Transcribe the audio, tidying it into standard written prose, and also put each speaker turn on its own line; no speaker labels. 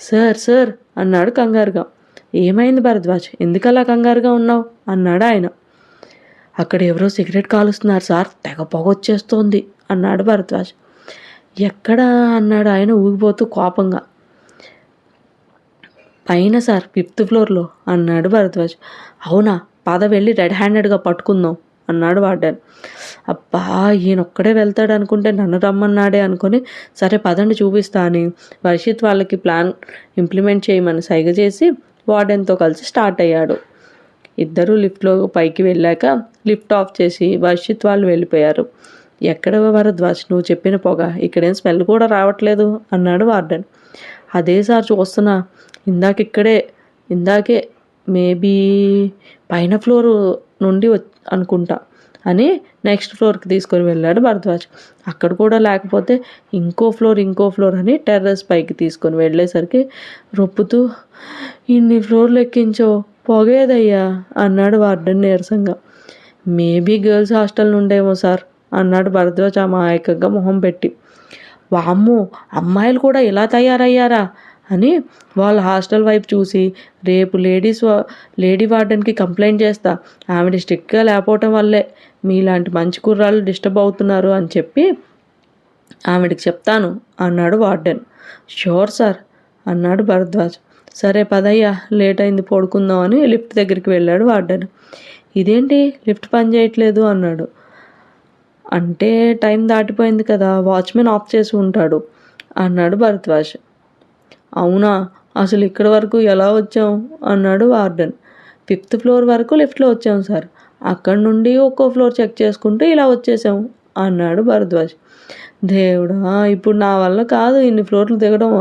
Sir sir అన్నాడు కంగారుగా. ఏమైంది భరద్వాజ్, ఎందుకలా కంగారుగా ఉన్నావు అన్నాడు ఆయన. అక్కడ ఎవరో సిగరెట్ కాలుస్తున్నారు సార్, తెగ పొగొచ్చేస్తోంది అన్నాడు భరద్వాజ్. ఎక్కడా అన్నాడు ఆయన ఊగిపోతూ కోపంగా. పైన సార్, 5th ఫ్లోర్లో అన్నాడు భరద్వాజ్. అవునా, పద వెళ్ళి రెడ్ హ్యాండెడ్గా పట్టుకుందాం అన్నాడు వార్డెన్. అబ్బా, ఈయనొక్కడే వెళ్తాడు అనుకుంటే నన్ను రమ్మన్నాడే అనుకొని సరే పదండి చూపిస్తా అని వర్షిత్ వాళ్ళకి ప్లాన్ ఇంప్లిమెంట్ చేయమని సైగ చేసి వార్డెన్తో కలిసి స్టార్ట్ అయ్యాడు. ఇద్దరూ లిఫ్ట్లో పైకి వెళ్ళాక లిఫ్ట్ ఆఫ్ చేసి వర్షిత్ వాళ్ళు వెళ్ళిపోయారు. ఎక్కడ భరద్వాజ్, నువ్వు చెప్పిన పొగ, ఇక్కడేం స్మెల్ కూడా రావట్లేదు అన్నాడు వార్డెన్. అదే సార్ చూస్తున్నా, ఇందాకే మేబీ పైన ఫ్లోర్ నుండి అనుకుంటా అని నెక్స్ట్ ఫ్లోర్కి తీసుకొని వెళ్ళాడు భరద్వాజ్. అక్కడ కూడా లేకపోతే ఇంకో ఫ్లోర్ అని టెర్రస్ పైకి తీసుకొని వెళ్ళేసరికి రొప్పుతూ, ఇన్ని ఫ్లోర్లు ఎక్కించో, పొగేదయ్యా అన్నాడు వార్డెన్ నీరసంగా. మేబీ గర్ల్స్ హాస్టల్ నుండేమో సార్ అన్నాడు భరద్వాజ్ అమాయకంగా మొహం పెట్టి. వామ్మో, అమ్మాయిలు కూడా ఇలా తయారయ్యారా అని వాళ్ళ హాస్టల్ వైపు చూసి, రేపు లేడీ వార్డెన్కి కంప్లైంట్ చేస్తా, ఆవిడ స్ట్రిక్ట్గా లేకపోవటం వల్లే మీలాంటి మంచి కుర్రాళ్ళు డిస్టర్బ్ అవుతున్నారు అని చెప్పి ఆవిడకి చెప్తాను అన్నాడు వార్డెన్. షూర్ సార్ అన్నాడు భరద్వాజ్. సరే పదయ్యా, లేట్ అయింది, పడుకుందాం అని లిఫ్ట్ దగ్గరికి వెళ్ళాడు వార్డెన్. ఇదేంటి లిఫ్ట్ పని చేయట్లేదు అన్నాడు. అంటే టైం దాటిపోయింది కదా, వాచ్మెన్ ఆఫ్ చేసి ఉంటాడు అన్నాడు భరద్వాజ్. అవునా, అసలు ఇక్కడి వరకు ఎలా వచ్చాం అన్నాడు వార్డెన్. 5th ఫ్లోర్ వరకు లిఫ్ట్లో వచ్చాం సార్, అక్కడి నుండి ఒక్కో ఫ్లోర్ చెక్ చేసుకుంటూ ఇలా వచ్చేసాం అన్నాడు భరద్వాజ్. దేవుడా, ఇప్పుడు నా వల్ల కాదు ఇన్ని ఫ్లోర్లు దిగడం.